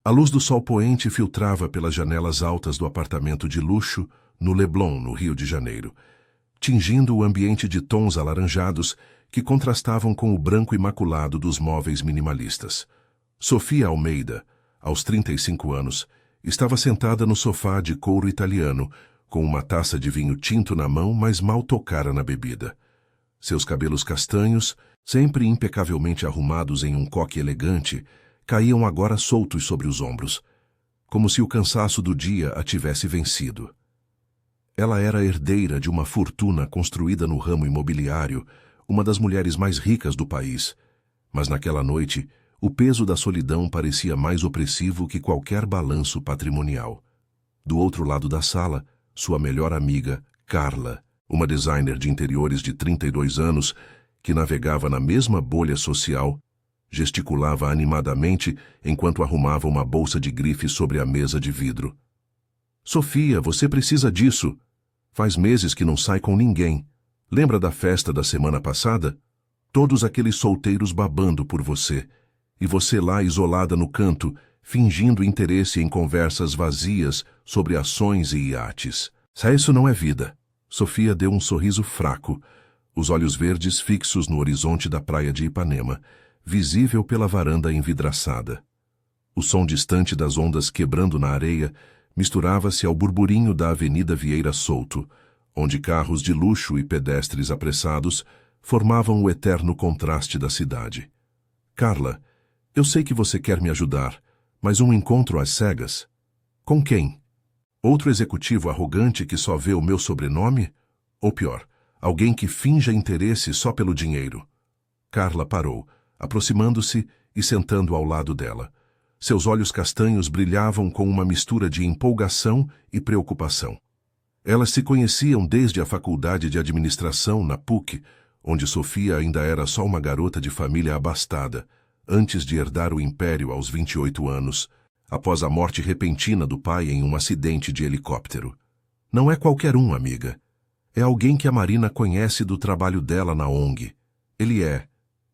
A luz do sol poente filtrava pelas janelas altas do apartamento de luxo no Leblon, no Rio de Janeiro, tingindo o ambiente de tons alaranjados que contrastavam com o branco imaculado dos móveis minimalistas. Sofia Almeida, aos 35 anos, estava sentada no sofá de couro italiano, com uma taça de vinho tinto na mão, mas mal tocara na bebida. Seus cabelos castanhos, sempre impecavelmente arrumados em um coque elegante, caíam agora soltos sobre os ombros, como se o cansaço do dia a tivesse vencido. Ela era herdeira de uma fortuna construída no ramo imobiliário, uma das mulheres mais ricas do país, mas naquela noite o peso da solidão parecia mais opressivo que qualquer balanço patrimonial. Do outro lado da sala, sua melhor amiga, Carla, uma designer de interiores de 32 anos, que navegava na mesma bolha social, gesticulava animadamente enquanto arrumava uma bolsa de grife sobre a mesa de vidro. "Sofia, você precisa disso. Faz meses que não sai com ninguém. Lembra da festa da semana passada? Todos aqueles solteiros babando por você. E você lá isolada no canto, fingindo interesse em conversas vazias sobre ações e iates. Isso não é vida." Sofia deu um sorriso fraco, os olhos verdes fixos no horizonte da praia de Ipanema, visível pela varanda envidraçada. O som distante das ondas quebrando na areia misturava-se ao burburinho da Avenida Vieira Souto, onde carros de luxo e pedestres apressados formavam o eterno contraste da cidade. "Carla, eu sei que você quer me ajudar, mas um encontro às cegas? Com quem? Outro executivo arrogante que só vê o meu sobrenome? Ou pior, alguém que finja interesse só pelo dinheiro?" Carla parou, aproximando-se e sentando ao lado dela. Seus olhos castanhos brilhavam com uma mistura de empolgação e preocupação. Elas se conheciam desde a faculdade de administração na PUC, onde Sofia ainda era só uma garota de família abastada, antes de herdar o império aos 28 anos, após a morte repentina do pai em um acidente de helicóptero. Não é qualquer um, amiga. É alguém que a Marina conhece do trabalho dela na ONG. Ele é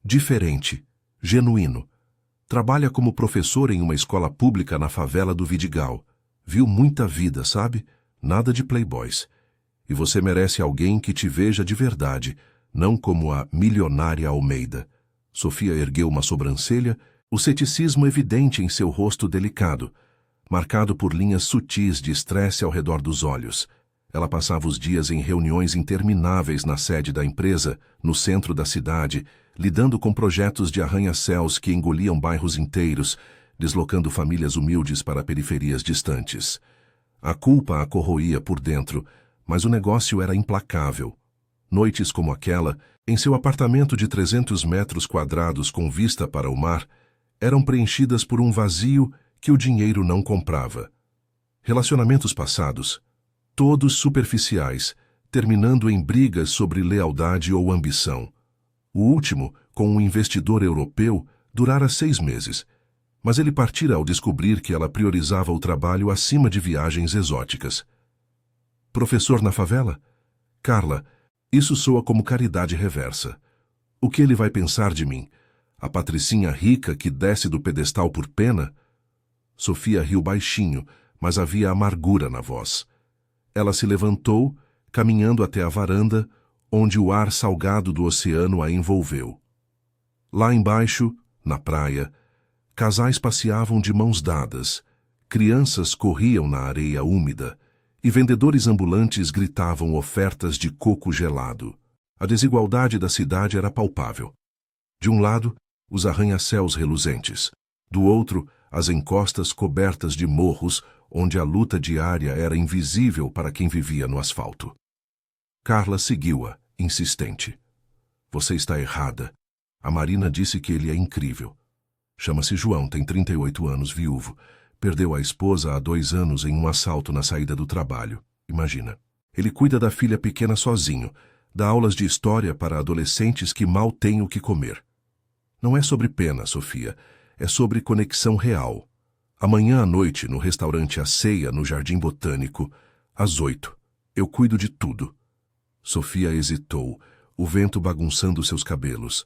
diferente, genuíno. Trabalha como professor em uma escola pública na favela do Vidigal. Viu muita vida, sabe? Nada de playboys. E você merece alguém que te veja de verdade, não como a milionária Almeida. Sofia ergueu uma sobrancelha, o ceticismo evidente em seu rosto delicado, marcado por linhas sutis de estresse ao redor dos olhos. Ela passava os dias em reuniões intermináveis na sede da empresa, no centro da cidade, lidando com projetos de arranha-céus que engoliam bairros inteiros, deslocando famílias humildes para periferias distantes. A culpa a corroía por dentro, mas o negócio era implacável. Noites como aquela, em seu apartamento de 300 metros quadrados com vista para o mar, eram preenchidas por um vazio que o dinheiro não comprava. Relacionamentos passados, todos superficiais, terminando em brigas sobre lealdade ou ambição. O último, com um investidor europeu, durara 6 meses, mas ele partira ao descobrir que ela priorizava o trabalho acima de viagens exóticas. "Professor na favela? Carla, isso soa como caridade reversa. O que ele vai pensar de mim? A patricinha rica que desce do pedestal por pena?" Sofia riu baixinho, mas havia amargura na voz. Ela se levantou, caminhando até a varanda, onde o ar salgado do oceano a envolveu. Lá embaixo, na praia, casais passeavam de mãos dadas, crianças corriam na areia úmida e vendedores ambulantes gritavam ofertas de coco gelado. A desigualdade da cidade era palpável. De um lado, os arranha-céus reluzentes. Do outro, as encostas cobertas de morros, onde a luta diária era invisível para quem vivia no asfalto. Carla seguiu-a, insistente. "Você está errada. A Marina disse que ele é incrível. Chama-se João, tem 38 anos, viúvo. Perdeu a esposa há 2 anos em um assalto na saída do trabalho. Imagina. Ele cuida da filha pequena sozinho, dá aulas de história para adolescentes que mal têm o que comer. Não é sobre pena, Sofia, é sobre conexão real. Amanhã à noite, no restaurante A Ceia, no Jardim Botânico, às 8. Eu cuido de tudo." Sofia hesitou, o vento bagunçando seus cabelos.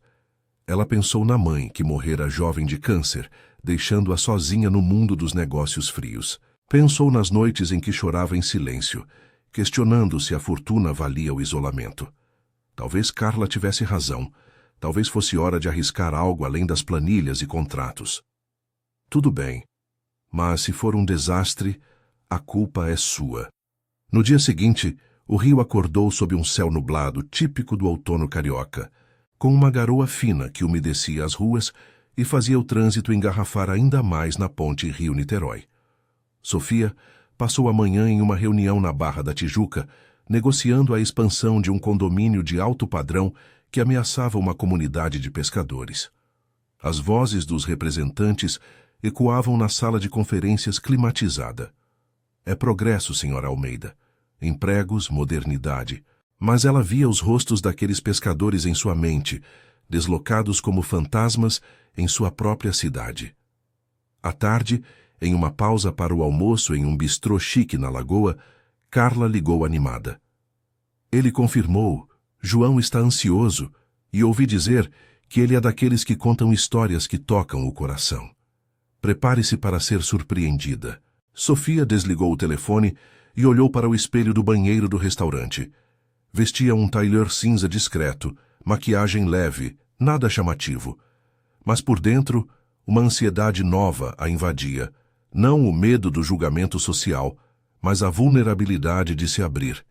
Ela pensou na mãe, que morrera jovem de câncer, deixando-a sozinha no mundo dos negócios frios. Pensou nas noites em que chorava em silêncio, questionando se a fortuna valia o isolamento. Talvez Carla tivesse razão. Talvez fosse hora de arriscar algo além das planilhas e contratos. Tudo bem, mas se for um desastre, a culpa é sua. No dia seguinte, o Rio acordou sob um céu nublado típico do outono carioca, com uma garoa fina que umedecia as ruas e fazia o trânsito engarrafar ainda mais na ponte Rio-Niterói. Sofia passou a manhã em uma reunião na Barra da Tijuca, negociando a expansão de um condomínio de alto padrão que ameaçava uma comunidade de pescadores. As vozes dos representantes ecoavam na sala de conferências climatizada. É progresso, senhora Almeida. Empregos, modernidade. Mas ela via os rostos daqueles pescadores em sua mente, deslocados como fantasmas em sua própria cidade. À tarde, em uma pausa para o almoço em um bistrô chique na Lagoa, Carla ligou animada. Ele confirmou: João está ansioso, e ouvi dizer que ele é daqueles que contam histórias que tocam o coração. Prepare-se para ser surpreendida. Sofia desligou o telefone e olhou para o espelho do banheiro do restaurante. Vestia um tailleur cinza discreto, maquiagem leve, nada chamativo. Mas por dentro, uma ansiedade nova a invadia. Não o medo do julgamento social, mas a vulnerabilidade de se abrir.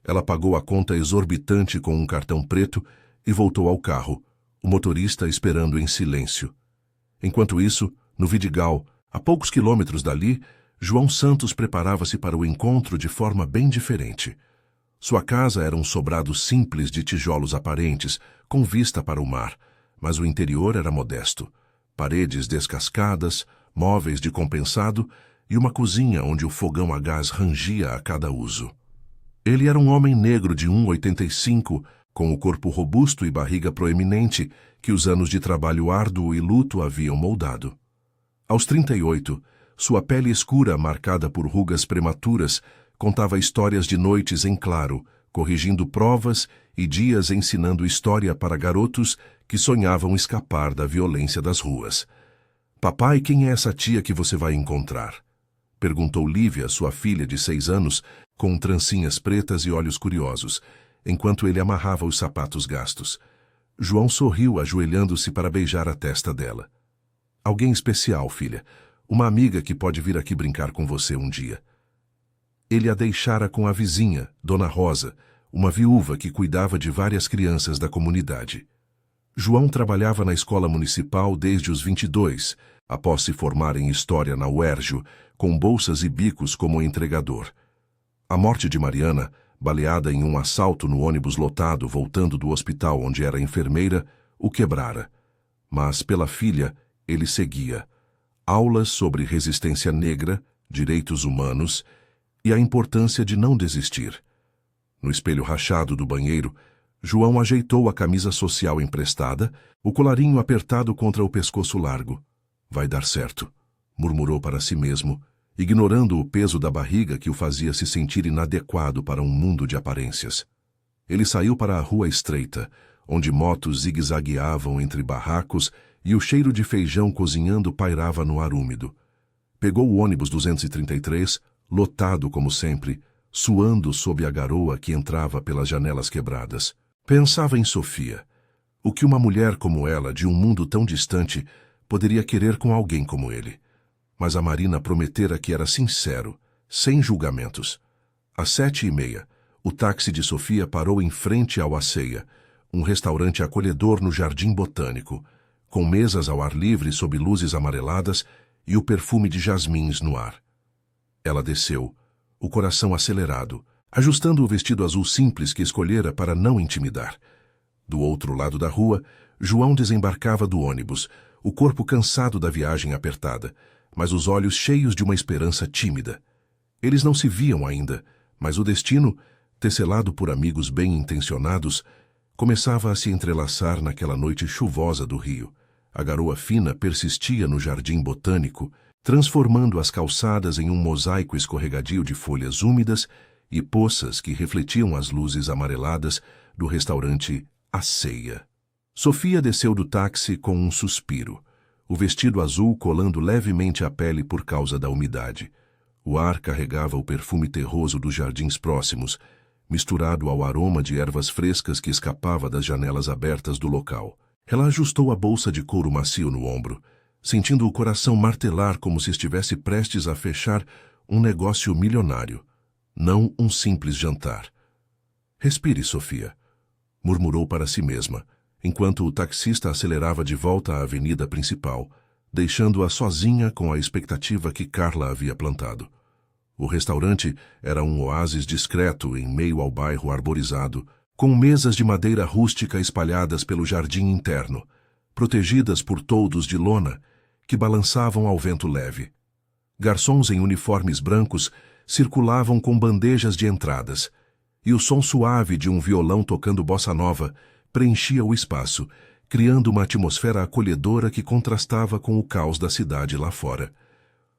Ela pagou a conta exorbitante com um cartão preto e voltou ao carro, o motorista esperando em silêncio. Enquanto isso, no Vidigal, a poucos quilômetros dali, João Santos preparava-se para o encontro de forma bem diferente. Sua casa era um sobrado simples de tijolos aparentes, com vista para o mar, mas o interior era modesto. Paredes descascadas, móveis de compensado e uma cozinha onde o fogão a gás rangia a cada uso. Ele era um homem negro de 1,85, com o corpo robusto e barriga proeminente que os anos de trabalho árduo e luto haviam moldado. Aos 38, sua pele escura, marcada por rugas prematuras, contava histórias de noites em claro, corrigindo provas e dias ensinando história para garotos que sonhavam escapar da violência das ruas. «Papai, quem é essa tia que você vai encontrar?» perguntou Lívia, sua filha de 6 anos, com trancinhas pretas e olhos curiosos, enquanto ele amarrava os sapatos gastos. João sorriu, ajoelhando-se para beijar a testa dela. «Alguém especial, filha. Uma amiga que pode vir aqui brincar com você um dia.» Ele a deixara com a vizinha, Dona Rosa, uma viúva que cuidava de várias crianças da comunidade. João trabalhava na escola municipal desde os 22, após se formar em História na UERJ, com bolsas e bicos como entregador. A morte de Mariana, baleada em um assalto no ônibus lotado voltando do hospital onde era enfermeira, o quebrara. Mas pela filha, ele seguia. Aulas sobre resistência negra, direitos humanos e a importância de não desistir. No espelho rachado do banheiro, João ajeitou a camisa social emprestada, o colarinho apertado contra o pescoço largo. «Vai dar certo», murmurou para si mesmo, ignorando o peso da barriga que o fazia se sentir inadequado para um mundo de aparências. Ele saiu para a rua estreita, onde motos zigue-zagueavam entre barracos e o cheiro de feijão cozinhando pairava no ar úmido. Pegou o ônibus 233, lotado como sempre, suando sob a garoa que entrava pelas janelas quebradas. Pensava em Sofia. O que uma mulher como ela, de um mundo tão distante, poderia querer com alguém como ele? Mas a Marina prometera que era sincero, sem julgamentos. Às 7h30, o táxi de Sofia parou em frente ao Aceia, um restaurante acolhedor no Jardim Botânico, com mesas ao ar livre sob luzes amareladas e o perfume de jasmins no ar. Ela desceu, o coração acelerado, ajustando o vestido azul simples que escolhera para não intimidar. Do outro lado da rua, João desembarcava do ônibus, o corpo cansado da viagem apertada, mas os olhos cheios de uma esperança tímida. Eles não se viam ainda, mas o destino, tecelado por amigos bem-intencionados, começava a se entrelaçar naquela noite chuvosa do Rio. A garoa fina persistia no Jardim Botânico, transformando as calçadas em um mosaico escorregadio de folhas úmidas e poças que refletiam as luzes amareladas do restaurante A Ceia. Sofia desceu do táxi com um suspiro. o vestido azul colando levemente a pele por causa da umidade. O ar carregava o perfume terroso dos jardins próximos, misturado ao aroma de ervas frescas que escapava das janelas abertas do local. Ela ajustou a bolsa de couro macio no ombro, sentindo o coração martelar como se estivesse prestes a fechar um negócio milionário, não um simples jantar. Respire, Sofia, murmurou para si mesma, enquanto o taxista acelerava de volta à avenida principal, deixando-a sozinha com a expectativa que Carla havia plantado. O restaurante era um oásis discreto em meio ao bairro arborizado, com mesas de madeira rústica espalhadas pelo jardim interno, protegidas por toldos de lona que balançavam ao vento leve. Garçons em uniformes brancos circulavam com bandejas de entradas, e o som suave de um violão tocando bossa nova preenchia o espaço, criando uma atmosfera acolhedora que contrastava com o caos da cidade lá fora.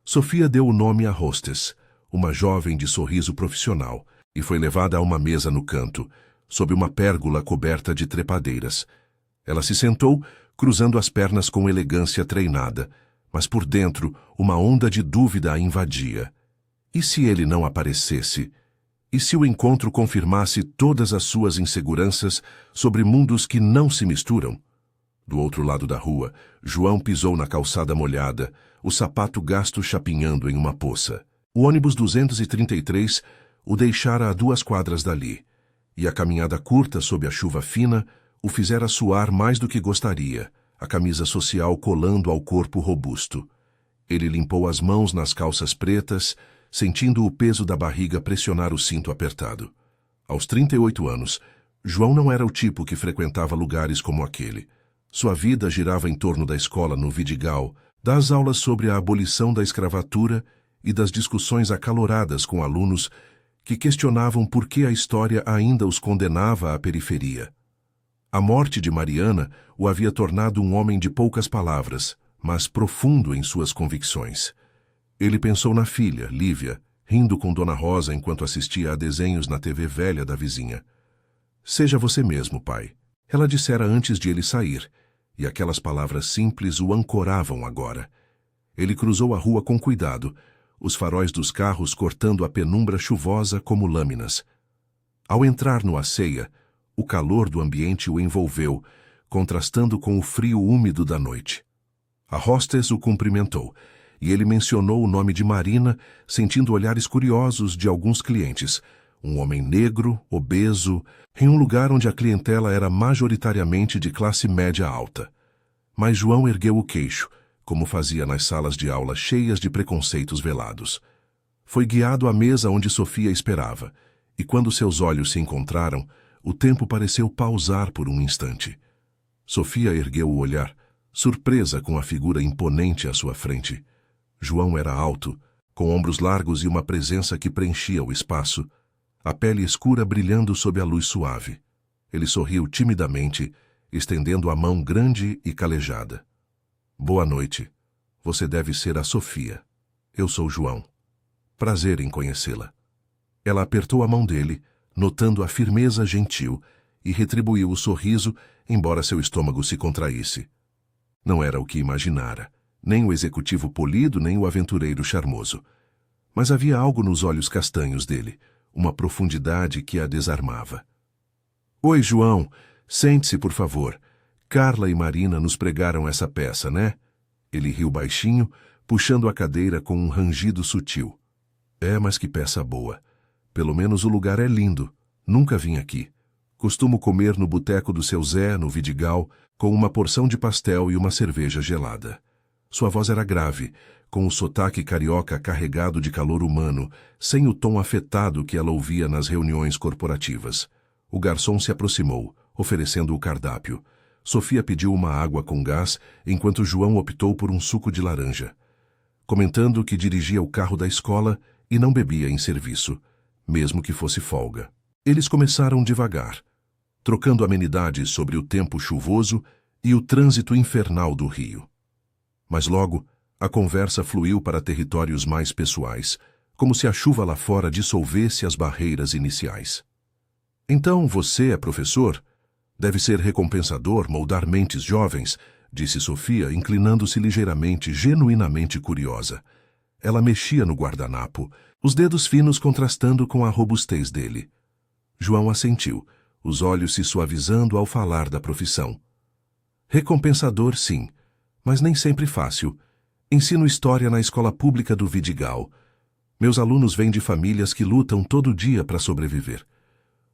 Sofia deu o nome à hostess, uma jovem de sorriso profissional, e foi levada a uma mesa no canto, sob uma pérgola coberta de trepadeiras. Ela se sentou, cruzando as pernas com elegância treinada, mas por dentro uma onda de dúvida a invadia. E se ele não aparecesse? E se o encontro confirmasse todas as suas inseguranças sobre mundos que não se misturam? Do outro lado da rua, João pisou na calçada molhada, o sapato gasto chapinhando em uma poça. O ônibus 233 o deixara a 2 quadras dali, e a caminhada curta sob a chuva fina o fizera suar mais do que gostaria, a camisa social colando ao corpo robusto. Ele limpou as mãos nas calças pretas, sentindo o peso da barriga pressionar o cinto apertado. Aos 38 anos, João não era o tipo que frequentava lugares como aquele. Sua vida girava em torno da escola no Vidigal, das aulas sobre a abolição da escravatura e das discussões acaloradas com alunos que questionavam por que a história ainda os condenava à periferia. A morte de Mariana o havia tornado um homem de poucas palavras, mas profundo em suas convicções. Ele pensou na filha, Lívia, rindo com Dona Rosa enquanto assistia a desenhos na TV velha da vizinha. "Seja você mesmo, pai", ela dissera antes de ele sair, e aquelas palavras simples o ancoravam agora. Ele cruzou a rua com cuidado, os faróis dos carros cortando a penumbra chuvosa como lâminas. Ao entrar no Aceia, o calor do ambiente o envolveu, contrastando com o frio úmido da noite. A hostess o cumprimentou, e ele mencionou o nome de Marina, sentindo olhares curiosos de alguns clientes. Um homem negro, obeso, em um lugar onde a clientela era majoritariamente de classe média alta. Mas João ergueu o queixo, como fazia nas salas de aula cheias de preconceitos velados. Foi guiado à mesa onde Sofia esperava, e quando seus olhos se encontraram, o tempo pareceu pausar por um instante. Sofia ergueu o olhar, surpresa com a figura imponente à sua frente. João era alto, com ombros largos e uma presença que preenchia o espaço, a pele escura brilhando sob a luz suave. Ele sorriu timidamente, estendendo a mão grande e calejada. "Boa noite. Você deve ser a Sofia. Eu sou João. Prazer em conhecê-la." Ela apertou a mão dele, notando a firmeza gentil, e retribuiu o sorriso, embora seu estômago se contraísse. Não era o que imaginara, nem o executivo polido, nem o aventureiro charmoso. Mas havia algo nos olhos castanhos dele, uma profundidade que a desarmava. "Oi, João. Sente-se, por favor. Carla e Marina nos pregaram essa peça, né?" Ele riu baixinho, puxando a cadeira com um rangido sutil. "É, mas que peça boa. Pelo menos o lugar é lindo. Nunca vim aqui. Costumo comer no boteco do seu Zé, no Vidigal, com uma porção de pastel e uma cerveja gelada." Sua voz era grave, com o sotaque carioca carregado de calor humano, sem o tom afetado que ela ouvia nas reuniões corporativas. O garçom se aproximou, oferecendo o cardápio. Sofia pediu uma água com gás, enquanto João optou por um suco de laranja, comentando que dirigia o carro da escola e não bebia em serviço, mesmo que fosse folga. Eles começaram devagar, trocando amenidades sobre o tempo chuvoso e o trânsito infernal do Rio. Mas logo, a conversa fluiu para territórios mais pessoais, como se a chuva lá fora dissolvesse as barreiras iniciais. "Então você é professor? Deve ser recompensador moldar mentes jovens", disse Sofia, inclinando-se ligeiramente, genuinamente curiosa. Ela mexia no guardanapo, os dedos finos contrastando com a robustez dele. João assentiu, os olhos se suavizando ao falar da profissão. Recompensador, sim, mas nem sempre fácil. Ensino história na escola pública do Vidigal. Meus alunos vêm de famílias que lutam todo dia para sobreviver.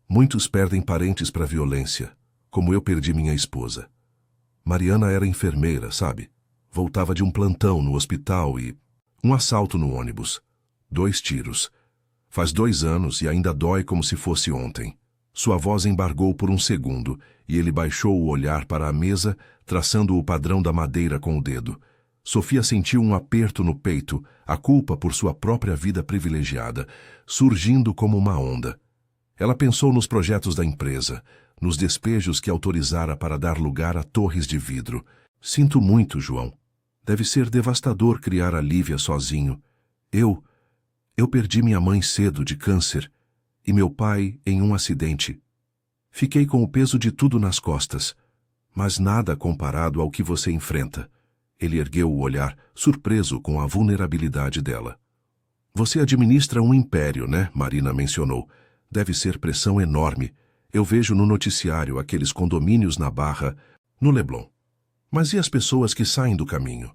Muitos perdem parentes para violência, como eu perdi minha esposa. Mariana era enfermeira, sabe? Voltava de um plantão no hospital e... um assalto no ônibus. 2 tiros. Faz 2 anos e ainda dói como se fosse ontem. Sua voz embargou por um segundo e ele baixou o olhar para a mesa, traçando o padrão da madeira com o dedo. Sofia sentiu um aperto no peito, a culpa por sua própria vida privilegiada, surgindo como uma onda. Ela pensou nos projetos da empresa, nos despejos que autorizara para dar lugar a torres de vidro. Sinto muito, João. Deve ser devastador criar a Lívia sozinho. Eu perdi minha mãe cedo de câncer e meu pai em um acidente. Fiquei com o peso de tudo nas costas, mas nada comparado ao que você enfrenta. Ele ergueu o olhar, surpreso com a vulnerabilidade dela. Você administra um império, né? Marina mencionou. Deve ser pressão enorme. Eu vejo no noticiário aqueles condomínios na Barra, no Leblon. Mas e as pessoas que saem do caminho?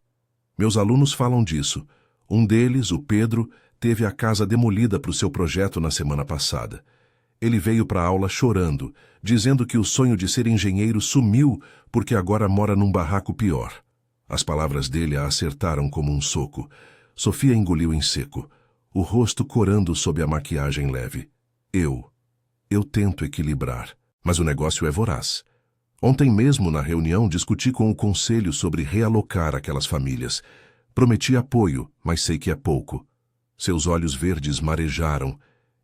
Meus alunos falam disso. Um deles, o Pedro, teve a casa demolida para o seu projeto na semana passada. Ele veio para a aula chorando, dizendo que o sonho de ser engenheiro sumiu porque agora mora num barraco pior. As palavras dele a acertaram como um soco. Sofia engoliu em seco, o rosto corando sob a maquiagem leve. Eu tento equilibrar, mas o negócio é voraz. Ontem mesmo, na reunião, discuti com o conselho sobre realocar aquelas famílias. Prometi apoio, mas sei que é pouco. Seus olhos verdes marejaram,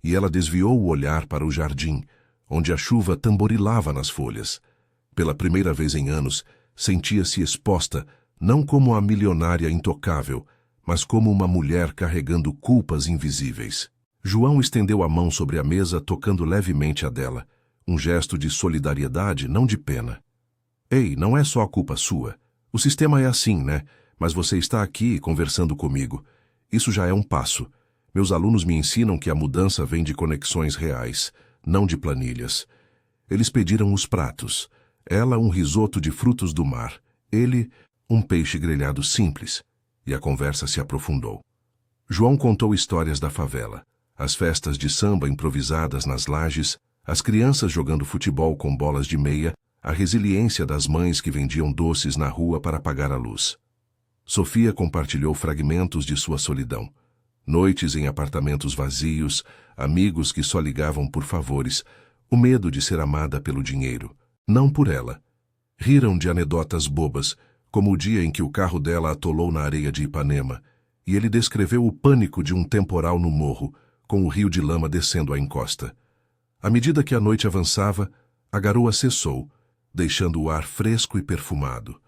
e ela desviou o olhar para o jardim, onde a chuva tamborilava nas folhas. Pela primeira vez em anos, sentia-se exposta, não como a milionária intocável, mas como uma mulher carregando culpas invisíveis. João estendeu a mão sobre a mesa, tocando levemente a dela. Um gesto de solidariedade, não de pena. Ei, não é só a culpa sua. O sistema é assim, né? Mas você está aqui conversando comigo. Isso já é um passo. Meus alunos me ensinam que a mudança vem de conexões reais, não de planilhas. Eles pediram os pratos. Ela, um risoto de frutos do mar. Ele, um peixe grelhado simples. E a conversa se aprofundou. João contou histórias da favela. As festas de samba improvisadas nas lajes, as crianças jogando futebol com bolas de meia, a resiliência das mães que vendiam doces na rua para pagar a luz. Sofia compartilhou fragmentos de sua solidão. Noites em apartamentos vazios, amigos que só ligavam por favores, o medo de ser amada pelo dinheiro, não por ela. Riram de anedotas bobas, como o dia em que o carro dela atolou na areia de Ipanema, e ele descreveu o pânico de um temporal no morro, com o rio de lama descendo a encosta. À medida que a noite avançava, a garoa cessou, deixando o ar fresco e perfumado.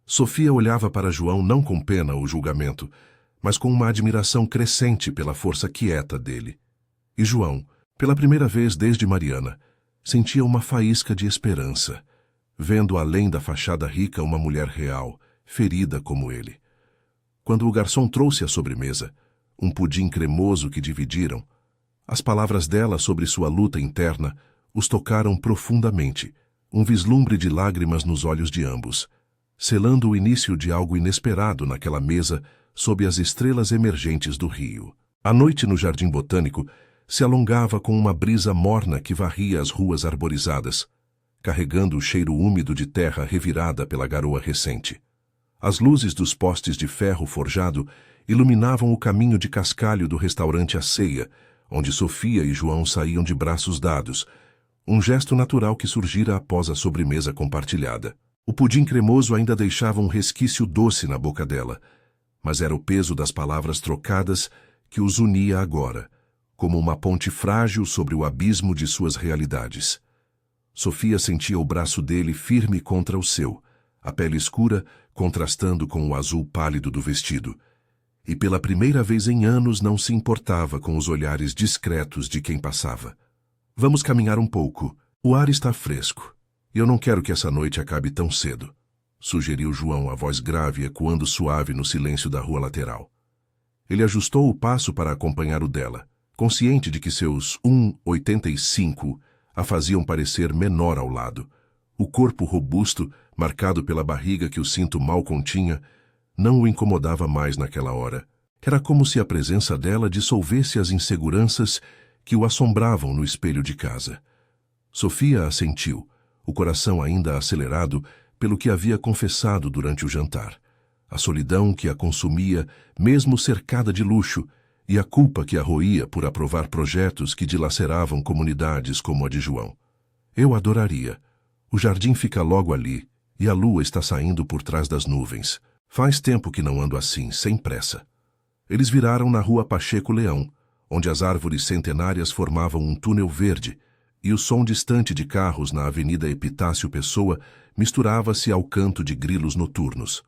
Sofia olhava para João não com pena ou julgamento, mas com uma admiração crescente pela força quieta dele. E João, pela primeira vez desde Mariana, sentia uma faísca de esperança, vendo além da fachada rica uma mulher real, ferida como ele. Quando o garçom trouxe a sobremesa, um pudim cremoso que dividiram, as palavras dela sobre sua luta interna os tocaram profundamente, um vislumbre de lágrimas nos olhos de ambos, selando o início de algo inesperado naquela mesa sob as estrelas emergentes do rio. A noite no Jardim Botânico se alongava com uma brisa morna que varria as ruas arborizadas, carregando o cheiro úmido de terra revirada pela garoa recente. As luzes dos postes de ferro forjado iluminavam o caminho de cascalho do restaurante A Ceia, onde Sofia e João saíam de braços dados, um gesto natural que surgira após a sobremesa compartilhada. O pudim cremoso ainda deixava um resquício doce na boca dela, mas era o peso das palavras trocadas que os unia agora, como uma ponte frágil sobre o abismo de suas realidades. Sofia sentia o braço dele firme contra o seu, a pele escura contrastando com o azul pálido do vestido, e pela primeira vez em anos não se importava com os olhares discretos de quem passava. Vamos caminhar um pouco. O ar está fresco, e eu não quero que essa noite acabe tão cedo. sugeriu João, a voz grave ecoando suave no silêncio da rua lateral. Ele ajustou o passo para acompanhar o dela, consciente de que seus 1,85 a faziam parecer menor ao lado. O corpo robusto, marcado pela barriga que o cinto mal continha, não o incomodava mais naquela hora. Era como se a presença dela dissolvesse as inseguranças que o assombravam no espelho de casa. Sofia assentiu, o coração ainda acelerado pelo que havia confessado durante o jantar. A solidão que a consumia, mesmo cercada de luxo, e a culpa que a roía por aprovar projetos que dilaceravam comunidades como a de João. Eu adoraria. O jardim fica logo ali, e a lua está saindo por trás das nuvens. Faz tempo que não ando assim, sem pressa. Eles viraram na rua Pacheco Leão, onde as árvores centenárias formavam um túnel verde, e o som distante de carros na avenida Epitácio Pessoa misturava-se ao canto de grilos noturnos.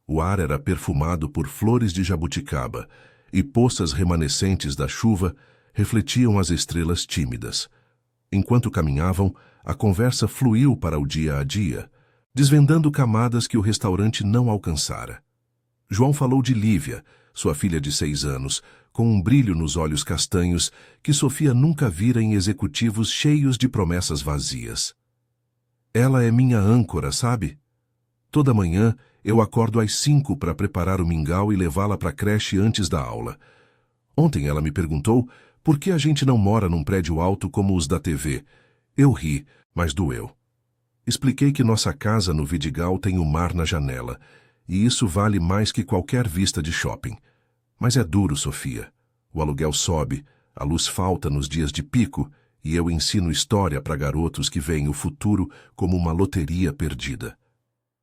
O ar era perfumado por flores de jabuticaba, e poças remanescentes da chuva refletiam as estrelas tímidas. Enquanto caminhavam, a conversa fluiu para o dia a dia, desvendando camadas que o restaurante não alcançara. João falou de Lívia, sua filha de 6 anos, com um brilho nos olhos castanhos que Sofia nunca vira em executivos cheios de promessas vazias. Ela é minha âncora, sabe? Toda manhã eu acordo às 5 para preparar o mingau e levá-la para a creche antes da aula. Ontem ela me perguntou por que a gente não mora num prédio alto como os da TV. Eu ri, mas doeu. Expliquei que nossa casa no Vidigal tem o mar na janela, e isso vale mais que qualquer vista de shopping. Mas é duro, Sofia. O aluguel sobe, a luz falta nos dias de pico, e eu ensino história para garotos que veem o futuro como uma loteria perdida.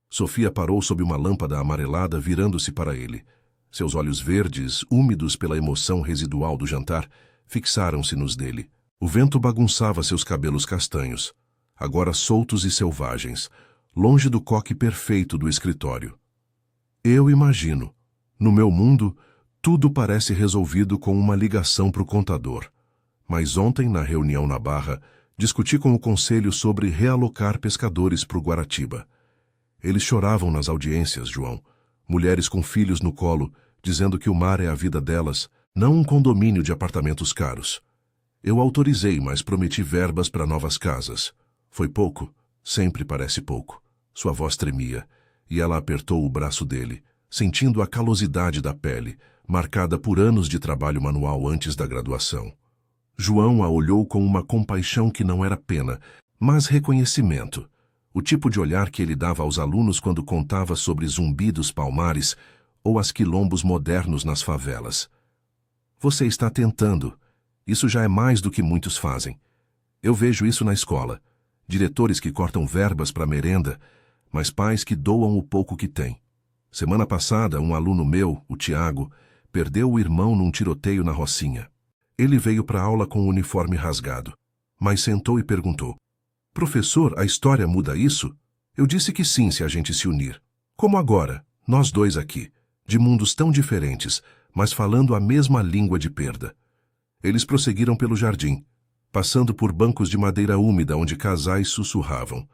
Sofia parou sob uma lâmpada amarelada, virando-se para ele. Seus olhos verdes, úmidos pela emoção residual do jantar, fixaram-se nos dele. O vento bagunçava seus cabelos castanhos, agora soltos e selvagens, longe do coque perfeito do escritório. Eu imagino. No meu mundo, tudo parece resolvido com uma ligação para o contador. Mas ontem, na reunião na Barra, discuti com o conselho sobre realocar pescadores para o Guaratiba. Eles choravam nas audiências, João. Mulheres com filhos no colo, dizendo que o mar é a vida delas, não um condomínio de apartamentos caros. Eu autorizei, mas prometi verbas para novas casas. Foi pouco? Sempre parece pouco. Sua voz tremia, e ela apertou o braço dele, sentindo a calosidade da pele, marcada por anos de trabalho manual antes da graduação. João a olhou com uma compaixão que não era pena, mas reconhecimento. O tipo de olhar que ele dava aos alunos quando contava sobre Zumbi dos Palmares ou as quilombos modernos nas favelas. Você está tentando. Isso já é mais do que muitos fazem. Eu vejo isso na escola. Diretores que cortam verbas para merenda, mas pais que doam o pouco que têm. Semana passada, um aluno meu, o Tiago, perdeu o irmão num tiroteio na Rocinha. Ele veio para a aula com o uniforme rasgado, mas sentou e perguntou: "Professor, a história muda isso?" Eu disse que sim, se a gente se unir. Como agora, nós dois aqui, de mundos tão diferentes, mas falando a mesma língua de perda. Eles prosseguiram pelo jardim, passando por bancos de madeira úmida onde casais sussurravam.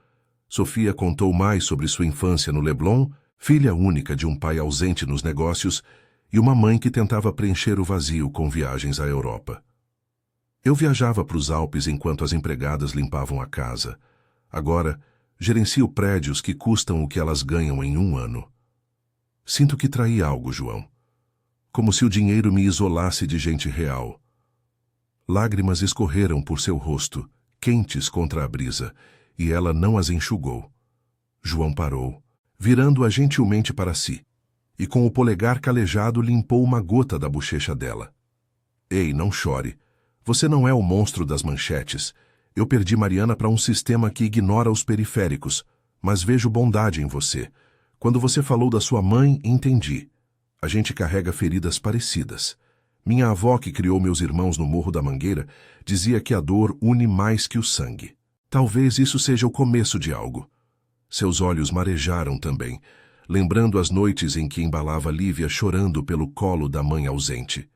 Sofia contou mais sobre sua infância no Leblon, filha única de um pai ausente nos negócios e uma mãe que tentava preencher o vazio com viagens à Europa. Eu viajava para os Alpes enquanto as empregadas limpavam a casa. Agora, gerencio prédios que custam o que elas ganham em 1 ano. Sinto que traí algo, João. Como se o dinheiro me isolasse de gente real. Lágrimas escorreram por seu rosto, quentes contra a brisa, e ela não as enxugou. João parou, virando-a gentilmente para si, e com o polegar calejado limpou uma gota da bochecha dela. Ei, não chore. Você não é o monstro das manchetes. Eu perdi Mariana para um sistema que ignora os periféricos, mas vejo bondade em você. Quando você falou da sua mãe, entendi. A gente carrega feridas parecidas. Minha avó, que criou meus irmãos no Morro da Mangueira, dizia que a dor une mais que o sangue. Talvez isso seja o começo de algo. Seus olhos marejaram também, lembrando as noites em que embalava Lívia chorando pelo colo da mãe ausente.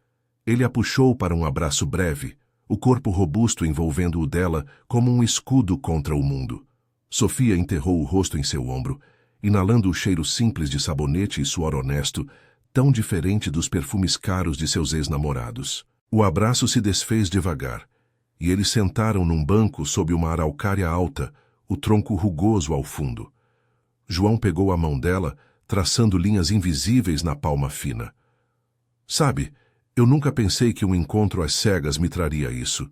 Ele a puxou para um abraço breve, o corpo robusto envolvendo o dela como um escudo contra o mundo. Sofia enterrou o rosto em seu ombro, inalando o cheiro simples de sabonete e suor honesto, tão diferente dos perfumes caros de seus ex-namorados. O abraço se desfez devagar, e eles sentaram num banco sob uma araucária alta, o tronco rugoso ao fundo. João pegou a mão dela, traçando linhas invisíveis na palma fina. Sabe, eu nunca pensei que um encontro às cegas me traria isso.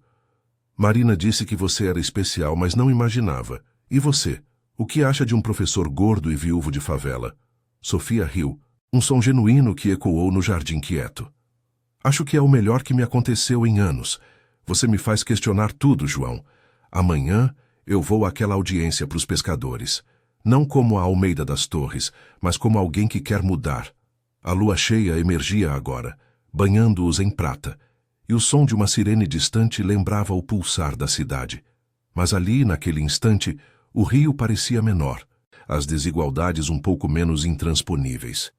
Marina disse que você era especial, mas não imaginava. E você? O que acha de um professor gordo e viúvo de favela? Sofia riu, um som genuíno que ecoou no jardim quieto. Acho que é o melhor que me aconteceu em anos. Você me faz questionar tudo, João. Amanhã eu vou àquela audiência para os pescadores. Não como a Almeida das Torres, mas como alguém que quer mudar. A lua cheia emergia agora, banhando-os em prata, e o som de uma sirene distante lembrava o pulsar da cidade. Mas ali, naquele instante, o rio parecia menor, as desigualdades um pouco menos intransponíveis.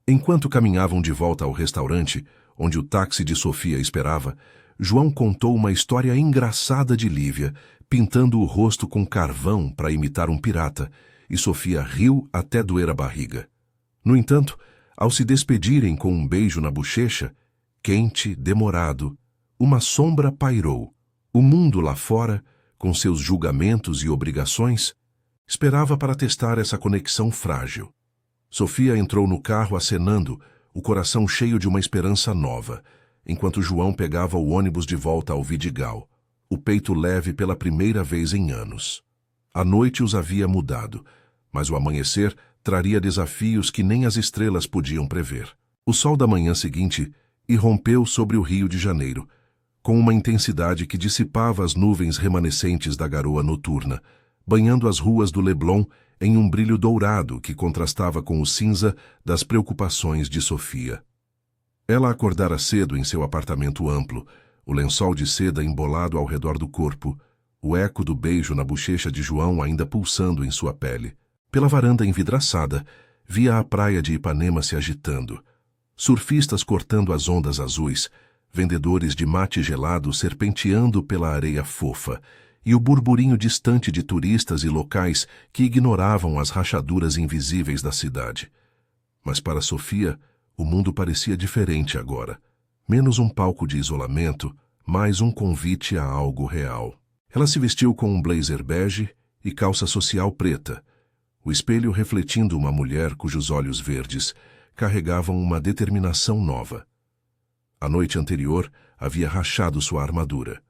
Enquanto caminhavam de volta ao restaurante, onde o táxi de Sofia esperava, João contou uma história engraçada de Lívia, pintando o rosto com carvão para imitar um pirata, e Sofia riu até doer a barriga. No entanto, ao se despedirem com um beijo na bochecha, quente, demorado, uma sombra pairou. O mundo lá fora, com seus julgamentos e obrigações, esperava para testar essa conexão frágil. Sofia entrou no carro acenando, o coração cheio de uma esperança nova, enquanto João pegava o ônibus de volta ao Vidigal, o peito leve pela primeira vez em anos. A noite os havia mudado, mas o amanhecer traria desafios que nem as estrelas podiam prever. O sol da manhã seguinte irrompeu sobre o Rio de Janeiro, com uma intensidade que dissipava as nuvens remanescentes da garoa noturna, banhando as ruas do Leblon em um brilho dourado que contrastava com o cinza das preocupações de Sofia. Ela acordara cedo em seu apartamento amplo, o lençol de seda embolado ao redor do corpo, o eco do beijo na bochecha de João ainda pulsando em sua pele. Pela varanda envidraçada, via a praia de Ipanema se agitando, surfistas cortando as ondas azuis, vendedores de mate gelado serpenteando pela areia fofa, e o burburinho distante de turistas e locais que ignoravam as rachaduras invisíveis da cidade. Mas para Sofia, o mundo parecia diferente agora. Menos um palco de isolamento, mais um convite a algo real. Ela se vestiu com um blazer bege e calça social preta, o espelho refletindo uma mulher cujos olhos verdes carregavam uma determinação nova. A noite anterior havia rachado sua armadura.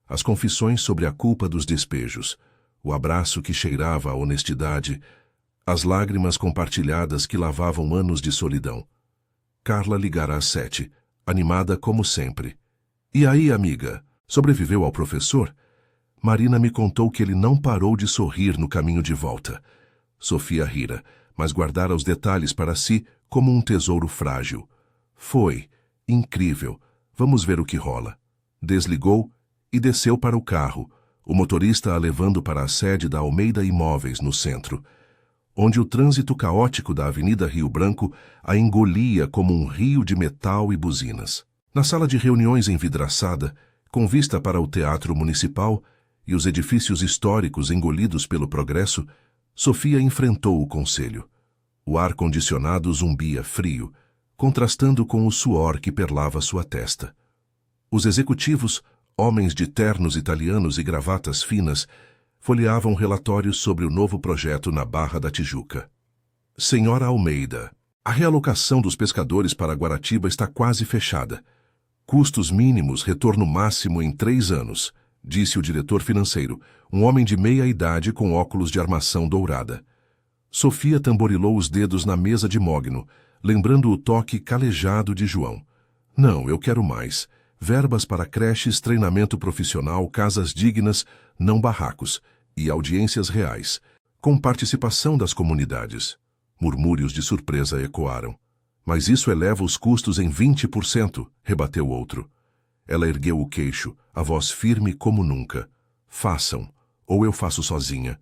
As confissões sobre a culpa dos despejos, o abraço que cheirava a honestidade, as lágrimas compartilhadas que lavavam anos de solidão. Carla ligara às 7, animada como sempre. E aí, amiga, sobreviveu ao professor? Marina me contou que ele não parou de sorrir no caminho de volta. Sofia rira, mas guardara os detalhes para si como um tesouro frágil. Foi incrível. Vamos ver o que rola. Desligou e desceu para o carro, o motorista a levando para a sede da Almeida Imóveis, no centro, onde o trânsito caótico da Avenida Rio Branco a engolia como um rio de metal e buzinas. Na sala de reuniões envidraçada, com vista para o Teatro Municipal e os edifícios históricos engolidos pelo progresso, Sofia enfrentou o conselho. O ar-condicionado zumbia frio, contrastando com o suor que perlava sua testa. Os executivos, homens de ternos italianos e gravatas finas, folheavam relatórios sobre o novo projeto na Barra da Tijuca. Senhora Almeida, a realocação dos pescadores para Guaratiba está quase fechada. Custos mínimos, retorno máximo em 3 anos, disse o diretor financeiro, um homem de meia idade com óculos de armação dourada. Sofia tamborilou os dedos na mesa de mogno, lembrando o toque calejado de João. Não, eu quero mais. Verbas para creches, treinamento profissional, casas dignas, não barracos, e audiências reais, com participação das comunidades. Murmúrios de surpresa ecoaram. Mas isso eleva os custos em 20%, rebateu outro. Ela ergueu o queixo, a voz firme como nunca. Façam, ou eu faço sozinha.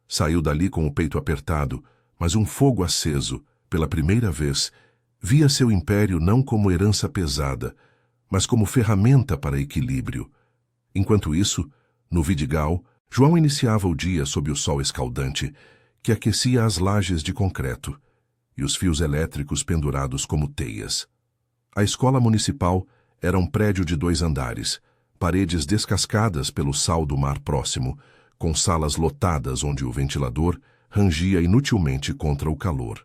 Saiu dali com o peito apertado, mas um fogo aceso, pela primeira vez, via seu império não como herança pesada, mas como ferramenta para equilíbrio. Enquanto isso, no Vidigal, João iniciava o dia sob o sol escaldante, que aquecia as lajes de concreto e os fios elétricos pendurados como teias. A escola municipal era um prédio de 2 andares, paredes descascadas pelo sal do mar próximo, com salas lotadas onde o ventilador rangia inutilmente contra o calor.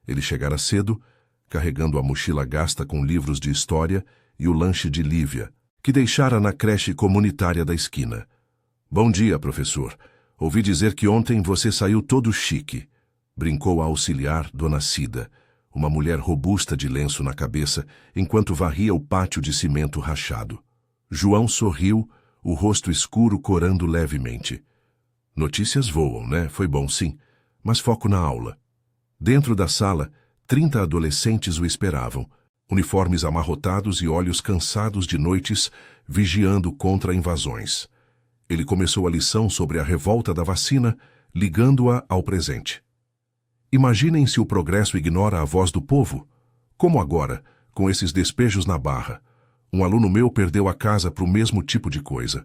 Ele chegara cedo, carregando a mochila gasta com livros de história e o lanche de Lívia, que deixara na creche comunitária da esquina. "Bom dia, professor. Ouvi dizer que ontem você saiu todo chique", brincou a auxiliar, Dona Cida, uma mulher robusta de lenço na cabeça, enquanto varria o pátio de cimento rachado. João sorriu, o rosto escuro corando levemente. "Notícias voam, né? Foi bom, sim. Mas foco na aula." Dentro da sala, 30 adolescentes o esperavam, uniformes amarrotados e olhos cansados de noites, vigiando contra invasões. Ele começou a lição sobre a revolta da vacina, ligando-a ao presente. Imaginem se o progresso ignora a voz do povo. Como agora, com esses despejos na barra. Um aluno meu perdeu a casa para o mesmo tipo de coisa.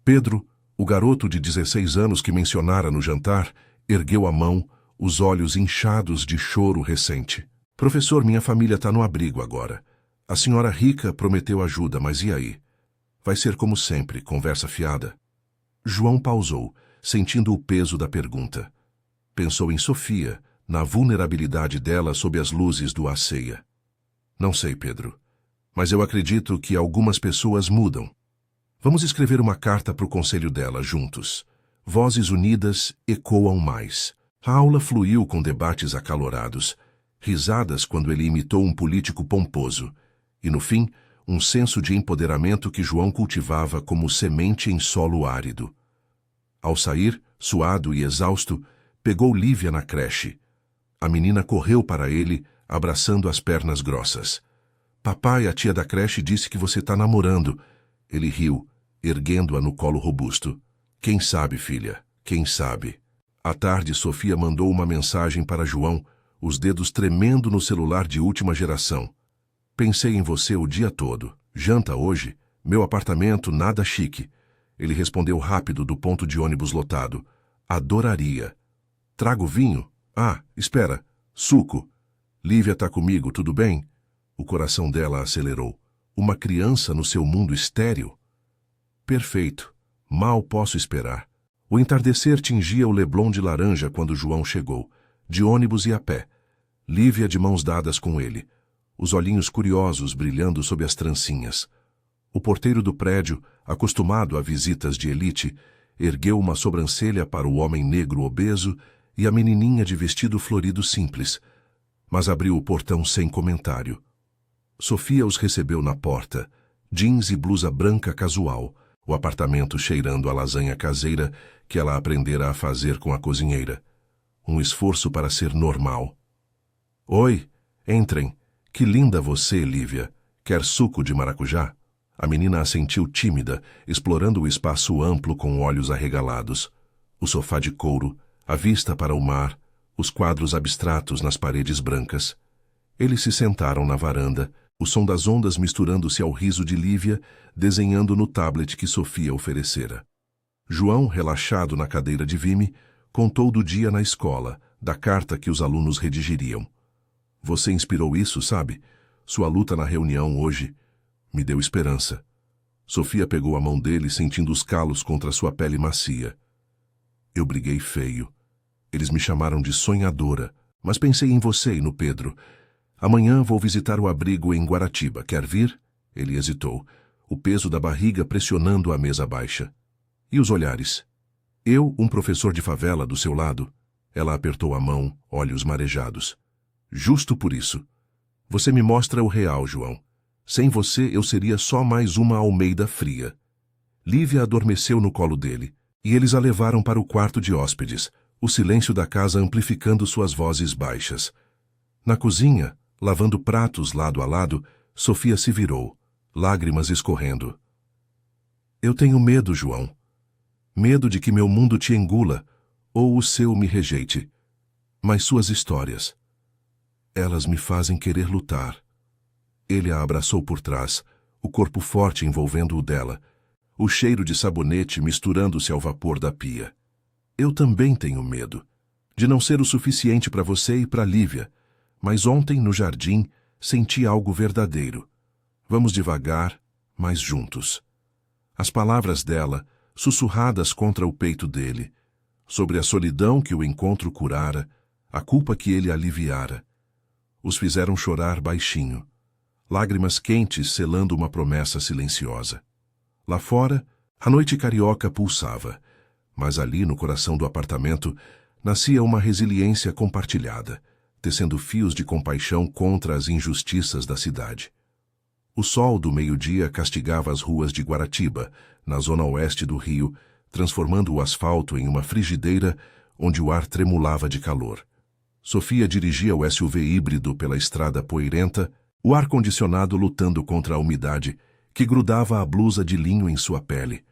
Pedro, o garoto de 16 anos que mencionara no jantar, ergueu a mão, os olhos inchados de choro recente. "Professor, minha família está no abrigo agora. A senhora rica prometeu ajuda, mas e aí? Vai ser como sempre, conversa fiada." João pausou, sentindo o peso da pergunta. Pensou em Sofia, na vulnerabilidade dela sob as luzes do Aceia. "Não sei, Pedro, mas eu acredito que algumas pessoas mudam. Vamos escrever uma carta para o conselho dela, juntos. Vozes unidas ecoam mais." A aula fluiu com debates acalorados, risadas quando ele imitou um político pomposo, e, no fim, um senso de empoderamento que João cultivava como semente em solo árido. Ao sair, suado e exausto, pegou Lívia na creche. A menina correu para ele, abraçando as pernas grossas. "Papai, a tia da creche disse que você está namorando." Ele riu, erguendo-a no colo robusto. "Quem sabe, filha, quem sabe." À tarde, Sofia mandou uma mensagem para João, os dedos tremendo no celular de última geração. "Pensei em você o dia todo. Janta hoje? Meu apartamento nada chique." Ele respondeu rápido do ponto de ônibus lotado. "Adoraria." "Trago vinho? Ah, espera. Suco. Lívia tá comigo, tudo bem?" O coração dela acelerou. Uma criança no seu mundo estéril? Perfeito. Mal posso esperar. O entardecer tingia o Leblon de laranja quando João chegou, de ônibus e a pé. Lívia de mãos dadas com ele, os olhinhos curiosos brilhando sob as trancinhas. O porteiro do prédio, acostumado a visitas de elite, ergueu uma sobrancelha para o homem negro obeso e a menininha de vestido florido simples, mas abriu o portão sem comentário. Sofia os recebeu na porta, jeans e blusa branca casual, o apartamento cheirando a lasanha caseira que ela aprendera a fazer com a cozinheira. Um esforço para ser normal. "Oi, entrem. Que linda você, Lívia. Quer suco de maracujá?" A menina assentiu tímida, explorando o espaço amplo com olhos arregalados. O sofá de couro, a vista para o mar, os quadros abstratos nas paredes brancas. Eles se sentaram na varanda, o som das ondas misturando-se ao riso de Lívia, desenhando no tablet que Sofia oferecera. João, relaxado na cadeira de vime, contou do dia na escola, da carta que os alunos redigiriam. "Você inspirou isso, sabe? Sua luta na reunião hoje me deu esperança." Sofia pegou a mão dele, sentindo os calos contra sua pele macia. "Eu briguei feio. Eles me chamaram de sonhadora, mas pensei em você e no Pedro. Amanhã vou visitar o abrigo em Guaratiba. Quer vir?" Ele hesitou, o peso da barriga pressionando a mesa baixa. "E os olhares? Eu, um professor de favela, do seu lado?" Ela apertou a mão, olhos marejados. "Justo por isso. Você me mostra o real, João. Sem você, eu seria só mais uma Almeida fria." Lívia adormeceu no colo dele, e eles a levaram para o quarto de hóspedes, o silêncio da casa amplificando suas vozes baixas. Na cozinha, lavando pratos lado a lado, Sofia se virou, lágrimas escorrendo. "Eu tenho medo, João. Medo de que meu mundo te engula, ou o seu me rejeite. Mas suas histórias, elas me fazem querer lutar." Ele a abraçou por trás, o corpo forte envolvendo o dela, o cheiro de sabonete misturando-se ao vapor da pia. "Eu também tenho medo. de não ser o suficiente para você e para Lívia, mas ontem, no jardim, senti algo verdadeiro. Vamos devagar, mas juntos. As palavras dela, sussurradas contra o peito dele, sobre a solidão que o encontro curara, a culpa que ele aliviara, os fizeram chorar baixinho, lágrimas quentes selando uma promessa silenciosa. Lá fora, a noite carioca pulsava, mas ali no coração do apartamento nascia uma resiliência compartilhada, tecendo fios de compaixão contra as injustiças da cidade. O sol do meio-dia castigava as ruas de Guaratiba, na zona oeste do Rio, transformando o asfalto em uma frigideira onde o ar tremulava de calor. Sofia dirigia o SUV híbrido pela estrada poeirenta, o ar-condicionado lutando contra a umidade que grudava a blusa de linho em sua pele.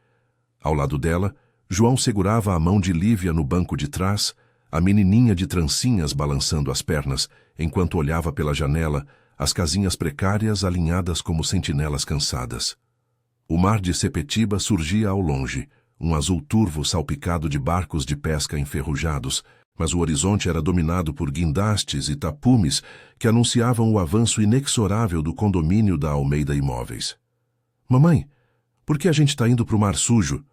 Ao lado dela, João segurava a mão de Lívia no banco de trás, a menininha de trancinhas balançando as pernas, enquanto olhava pela janela as casinhas precárias alinhadas como sentinelas cansadas. O mar de Sepetiba surgia ao longe, um azul turvo salpicado de barcos de pesca enferrujados, mas o horizonte era dominado por guindastes e tapumes que anunciavam o avanço inexorável do condomínio da Almeida Imóveis. "Mamãe, por que a gente está indo para o mar sujo?"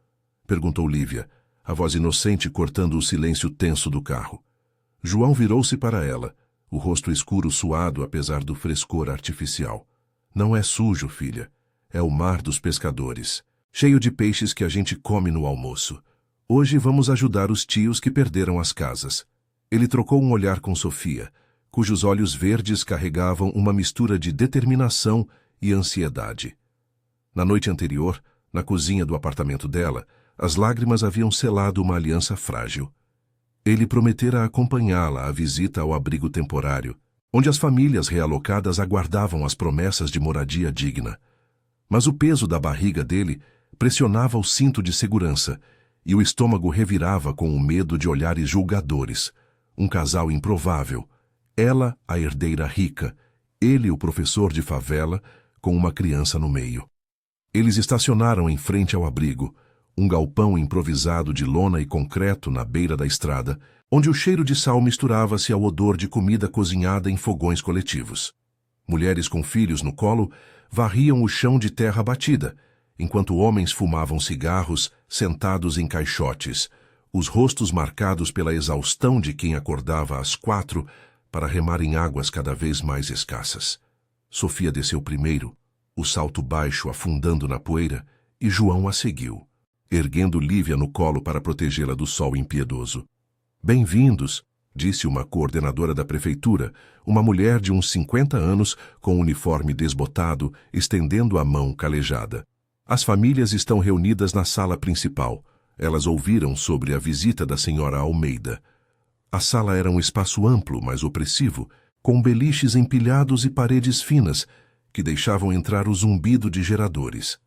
perguntou Lívia, a voz inocente cortando o silêncio tenso do carro. João virou-se para ela, o rosto escuro suado apesar do frescor artificial. "Não é sujo, filha. É o mar dos pescadores, cheio de peixes que a gente come no almoço. Hoje vamos ajudar os tios que perderam as casas." Ele trocou um olhar com Sofia, cujos olhos verdes carregavam uma mistura de determinação e ansiedade. Na noite anterior, na cozinha do apartamento dela, as lágrimas haviam selado uma aliança frágil. Ele prometera acompanhá-la à visita ao abrigo temporário, onde as famílias realocadas aguardavam as promessas de moradia digna. Mas o peso da barriga dele pressionava o cinto de segurança, e o estômago revirava com o medo de olhares julgadores. Um casal improvável, ela a herdeira rica, ele o professor de favela, com uma criança no meio. Eles estacionaram em frente ao abrigo, um galpão improvisado de lona e concreto na beira da estrada, onde o cheiro de sal misturava-se ao odor de comida cozinhada em fogões coletivos. Mulheres com filhos no colo varriam o chão de terra batida, enquanto homens fumavam cigarros sentados em caixotes, os rostos marcados pela exaustão de quem acordava às 4 para remar em águas cada vez mais escassas. Sofia desceu primeiro, o salto baixo afundando na poeira, e João a seguiu, erguendo Lívia no colo para protegê-la do sol impiedoso. "Bem-vindos", disse uma coordenadora da prefeitura, uma mulher de uns 50 anos com uniforme desbotado, estendendo a mão calejada. "As famílias estão reunidas na sala principal. Elas ouviram sobre a visita da senhora Almeida." A sala era um espaço amplo, mas opressivo, com beliches empilhados e paredes finas, que deixavam entrar o zumbido de geradores.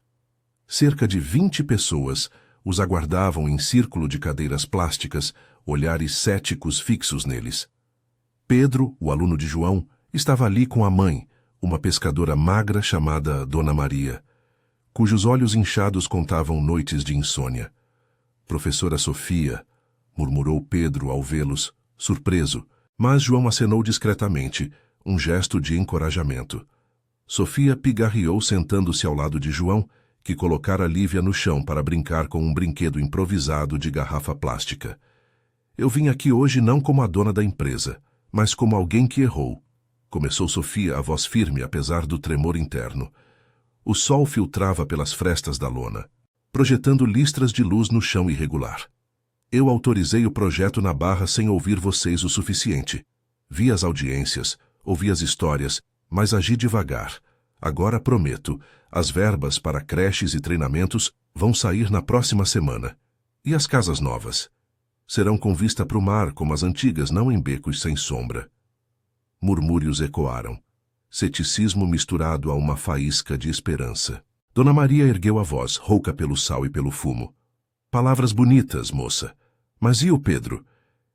Cerca de 20 pessoas os aguardavam em círculo de cadeiras plásticas, olhares céticos fixos neles. Pedro, o aluno de João, estava ali com a mãe, uma pescadora magra chamada Dona Maria, cujos olhos inchados contavam noites de insônia. "Professora Sofia", murmurou Pedro ao vê-los, surpreso, mas João acenou discretamente, um gesto de encorajamento. Sofia pigarreou sentando-se ao lado de João, que colocara Lívia no chão para brincar com um brinquedo improvisado de garrafa plástica. "Eu vim aqui hoje não como a dona da empresa, mas como alguém que errou", começou Sofia, a voz firme apesar do tremor interno. O sol filtrava pelas frestas da lona, projetando listras de luz no chão irregular. "Eu autorizei o projeto na Barra sem ouvir vocês o suficiente. Vi as audiências, ouvi as histórias, mas agi devagar. Agora prometo, as verbas para creches e treinamentos vão sair na próxima semana. E as casas novas? Serão com vista para o mar, como as antigas, não em becos sem sombra." Murmúrios ecoaram, ceticismo misturado a uma faísca de esperança. Dona Maria ergueu a voz, rouca pelo sal e pelo fumo. "Palavras bonitas, moça. Mas e o Pedro?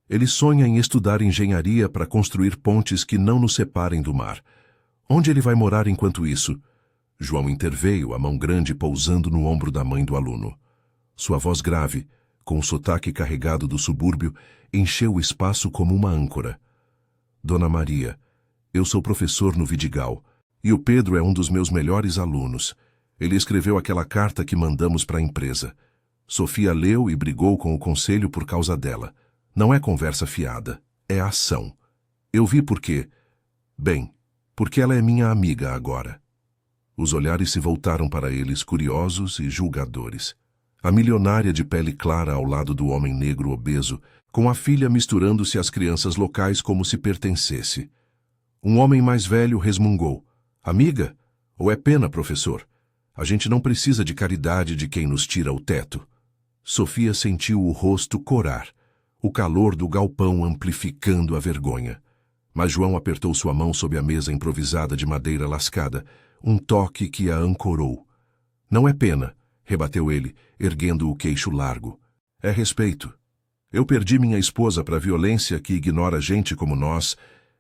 Ele sonha em estudar engenharia para construir pontes que não nos separem do mar. Onde ele vai morar enquanto isso?" João interveio, a mão grande pousando no ombro da mãe do aluno. Sua voz grave, com o sotaque carregado do subúrbio, encheu o espaço como uma âncora. Dona Maria, eu sou professor no Vidigal, e o Pedro é um dos meus melhores alunos. Ele escreveu aquela carta que mandamos para a empresa. Sofia leu e brigou com o conselho por causa dela. Não é conversa fiada, é ação. Eu vi por quê. Bem, porque ela é minha amiga agora. Os olhares se voltaram para eles, curiosos e julgadores. A milionária de pele clara ao lado do homem negro obeso, com a filha misturando-se às crianças locais como se pertencesse. Um homem mais velho resmungou. Amiga? Ou é pena, professor? A gente não precisa de caridade de quem nos tira o teto. Sofia sentiu o rosto corar, o calor do galpão amplificando a vergonha. Mas João apertou sua mão sob a mesa improvisada de madeira lascada, um toque que a ancorou. Não é pena, rebateu ele, erguendo o queixo largo. É respeito. Eu perdi minha esposa para a violência que ignora gente como nós,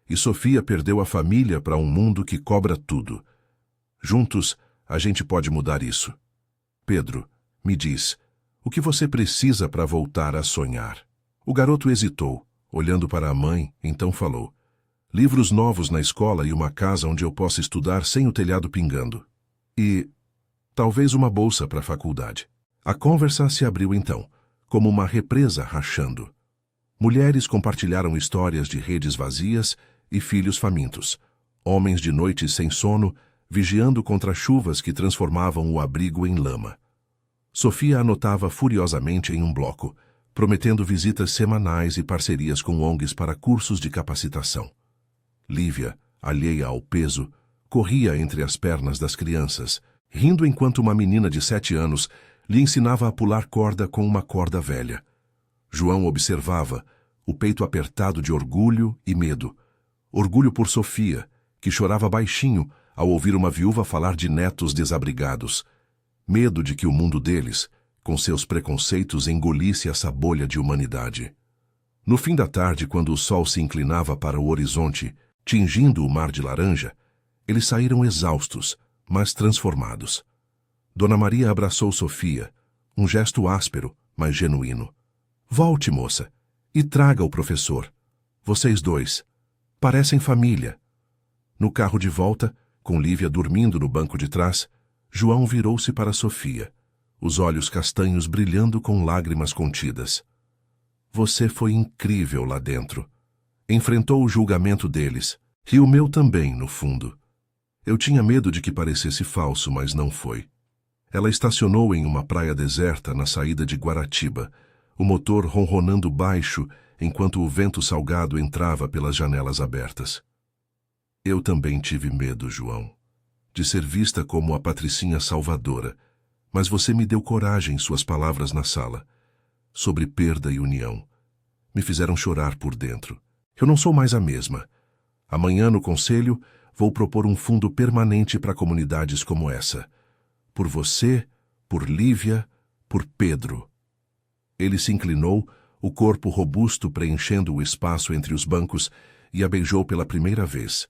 e Sofia perdeu a família para um mundo que cobra tudo. Juntos, a gente pode mudar isso. Pedro, me diz, o que você precisa para voltar a sonhar? O garoto hesitou, olhando para a mãe, então falou. Livros novos na escola e uma casa onde eu possa estudar sem o telhado pingando. E talvez uma bolsa para a faculdade. A conversa se abriu então, como uma represa rachando. Mulheres compartilharam histórias de redes vazias e filhos famintos. Homens de noites sem sono, vigiando contra chuvas que transformavam o abrigo em lama. Sofia anotava furiosamente em um bloco, prometendo visitas semanais e parcerias com ONGs para cursos de capacitação. Lívia, alheia ao peso, corria entre as pernas das crianças, rindo enquanto uma menina de 7 anos lhe ensinava a pular corda com uma corda velha. João observava, o peito apertado de orgulho e medo. Orgulho por Sofia, que chorava baixinho ao ouvir uma viúva falar de netos desabrigados. Medo de que o mundo deles, com seus preconceitos, engolisse essa bolha de humanidade. No fim da tarde, quando o sol se inclinava para o horizonte, tingindo o mar de laranja, eles saíram exaustos, mas transformados. Dona Maria abraçou Sofia, um gesto áspero, mas genuíno. Volte, moça, e traga o professor. Vocês dois. Parecem família. No carro de volta, com Lívia dormindo no banco de trás, João virou-se para Sofia, os olhos castanhos brilhando com lágrimas contidas. Você foi incrível lá dentro. Enfrentou o julgamento deles, e o meu também, no fundo. Eu tinha medo de que parecesse falso, mas não foi. Ela estacionou em uma praia deserta na saída de Guaratiba, o motor ronronando baixo enquanto o vento salgado entrava pelas janelas abertas. Eu também tive medo, João, de ser vista como a patricinha salvadora, mas você me deu coragem suas palavras na sala, sobre perda e união. Me fizeram chorar por dentro. Eu não sou mais a mesma. Amanhã, no conselho, vou propor um fundo permanente para comunidades como essa. Por você, por Lívia, por Pedro. Ele se inclinou, o corpo robusto preenchendo o espaço entre os bancos, e a beijou pela primeira vez.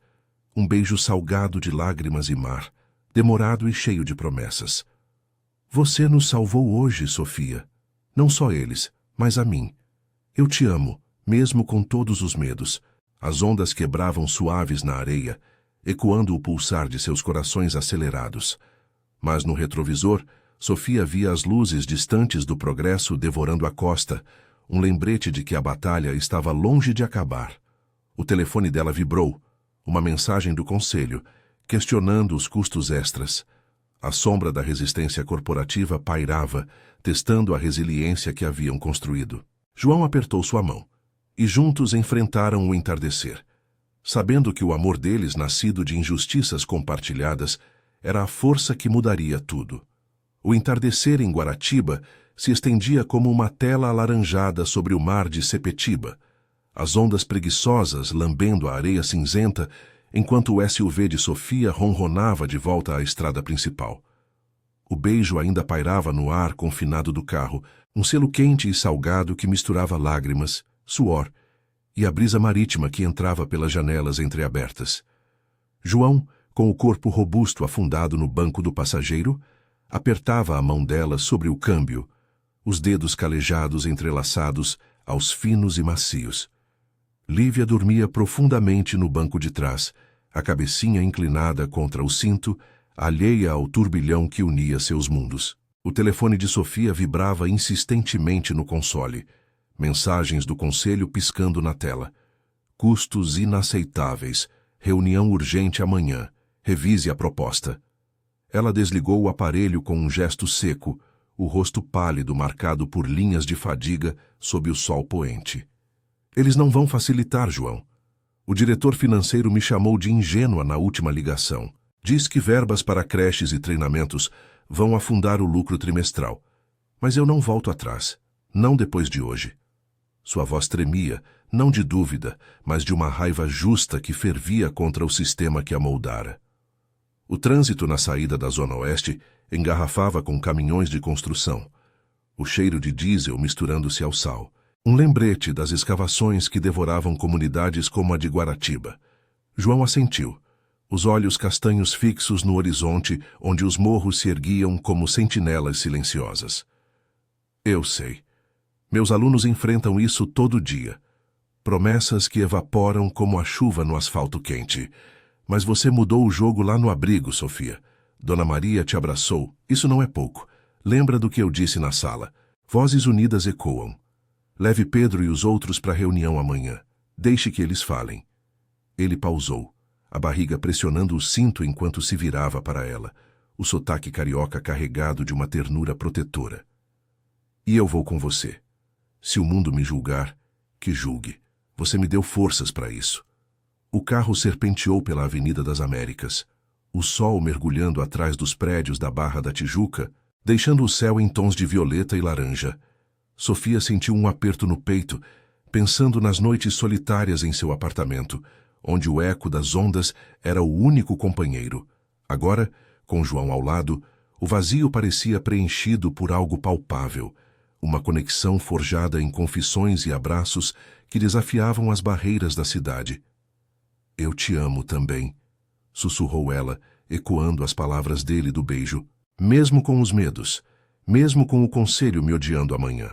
Um beijo salgado de lágrimas e mar, demorado e cheio de promessas. Você nos salvou hoje, Sofia. Não só eles, mas a mim. Eu te amo, mesmo com todos os medos. As ondas quebravam suaves na areia, ecoando o pulsar de seus corações acelerados. Mas no retrovisor, Sofia via as luzes distantes do progresso devorando a costa, um lembrete de que a batalha estava longe de acabar. O telefone dela vibrou, uma mensagem do conselho, questionando os custos extras. A sombra da resistência corporativa pairava, testando a resiliência que haviam construído. João apertou sua mão, e juntos enfrentaram o entardecer, sabendo que o amor deles, nascido de injustiças compartilhadas, era a força que mudaria tudo. O entardecer em Guaratiba se estendia como uma tela alaranjada sobre o mar de Sepetiba, as ondas preguiçosas lambendo a areia cinzenta, enquanto o SUV de Sofia ronronava de volta à estrada principal. O beijo ainda pairava no ar confinado do carro, um selo quente e salgado que misturava lágrimas, suor e a brisa marítima que entrava pelas janelas entreabertas. João, com o corpo robusto afundado no banco do passageiro, apertava a mão dela sobre o câmbio, os dedos calejados entrelaçados aos finos e macios. Lívia dormia profundamente no banco de trás, a cabecinha inclinada contra o cinto, alheia ao turbilhão que unia seus mundos. O telefone de Sofia vibrava insistentemente no console, mensagens do conselho piscando na tela. Custos inaceitáveis, reunião urgente amanhã, revise a proposta. Ela desligou o aparelho com um gesto seco, o rosto pálido marcado por linhas de fadiga sob o sol poente. Eles não vão facilitar, João. O diretor financeiro me chamou de ingênua na última ligação. Diz que verbas para creches e treinamentos vão afundar o lucro trimestral. Mas eu não volto atrás. Não depois de hoje. Sua voz tremia, não de dúvida, mas de uma raiva justa que fervia contra o sistema que a moldara. O trânsito na saída da Zona Oeste engarrafava com caminhões de construção. O cheiro de diesel misturando-se ao sal. Um lembrete das escavações que devoravam comunidades como a de Guaratiba. João assentiu, os olhos castanhos fixos no horizonte onde os morros se erguiam como sentinelas silenciosas. Eu sei. Meus alunos enfrentam isso todo dia. Promessas que evaporam como a chuva no asfalto quente. Mas você mudou o jogo lá no abrigo, Sofia. Dona Maria te abraçou. Isso não é pouco. Lembra do que eu disse na sala. Vozes unidas ecoam. Leve Pedro e os outros para a reunião amanhã. Deixe que eles falem. Ele pausou, a barriga pressionando o cinto enquanto se virava para ela, o sotaque carioca carregado de uma ternura protetora. E eu vou com você. Se o mundo me julgar, que julgue. Você me deu forças para isso. O carro serpenteou pela Avenida das Américas, o sol mergulhando atrás dos prédios da Barra da Tijuca, deixando o céu em tons de violeta e laranja. Sofia sentiu um aperto no peito, pensando nas noites solitárias em seu apartamento, onde o eco das ondas era o único companheiro. Agora, com João ao lado, o vazio parecia preenchido por algo palpável, uma conexão forjada em confissões e abraços que desafiavam as barreiras da cidade. Eu te amo também, sussurrou ela, ecoando as palavras dele do beijo, mesmo com os medos, mesmo com o conselho me odiando amanhã.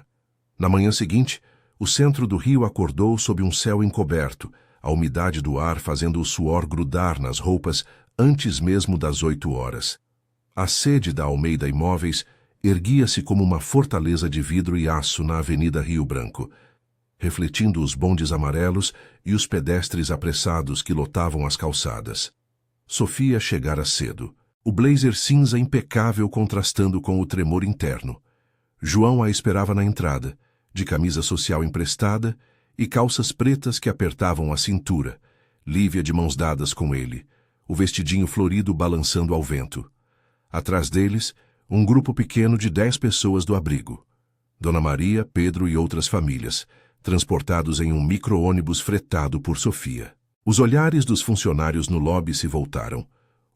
Na manhã seguinte, o centro do Rio acordou sob um céu encoberto, a umidade do ar fazendo o suor grudar nas roupas antes mesmo das 8 horas. A sede da Almeida Imóveis erguia-se como uma fortaleza de vidro e aço na Avenida Rio Branco, refletindo os bondes amarelos e os pedestres apressados que lotavam as calçadas. Sofia chegara cedo, o blazer cinza impecável contrastando com o tremor interno. João a esperava na entrada, de camisa social emprestada e calças pretas que apertavam a cintura, Lívia de mãos dadas com ele, o vestidinho florido balançando ao vento. Atrás deles, um grupo pequeno de 10 pessoas do abrigo. Dona Maria, Pedro e outras famílias, transportados em um micro-ônibus fretado por Sofia. Os olhares dos funcionários no lobby se voltaram,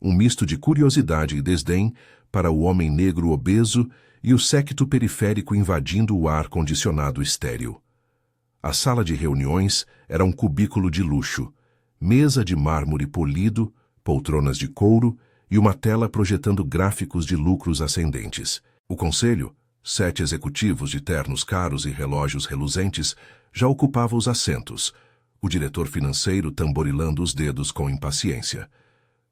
um misto de curiosidade e desdém para o homem negro obeso e o séquito periférico invadindo o ar-condicionado estéril. A sala de reuniões era um cubículo de luxo, mesa de mármore polido, poltronas de couro e uma tela projetando gráficos de lucros ascendentes. O conselho, 7 executivos de ternos caros e relógios reluzentes, já ocupava os assentos, o diretor financeiro tamborilando os dedos com impaciência.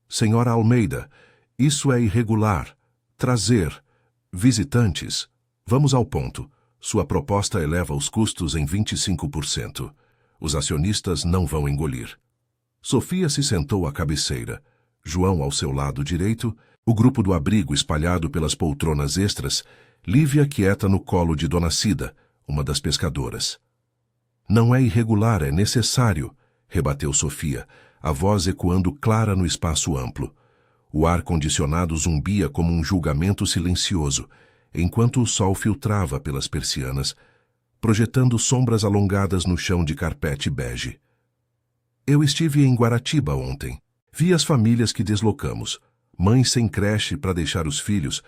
Senhora Almeida, isso é irregular. Trazer visitantes. Vamos ao ponto. Sua proposta eleva os custos em 25%. Os acionistas não vão engolir. Sofia se sentou à cabeceira. João ao seu lado direito, o grupo do abrigo espalhado pelas poltronas extras, Lívia quieta no colo de Dona Cida, uma das pescadoras. Não é irregular, é necessário, rebateu Sofia, a voz ecoando clara no espaço amplo. O ar-condicionado zumbia como um julgamento silencioso, enquanto o sol filtrava pelas persianas, projetando sombras alongadas no chão de carpete bege. Eu estive em Guaratiba ontem. Vi as famílias que deslocamos, mães sem creche para deixar os filhos,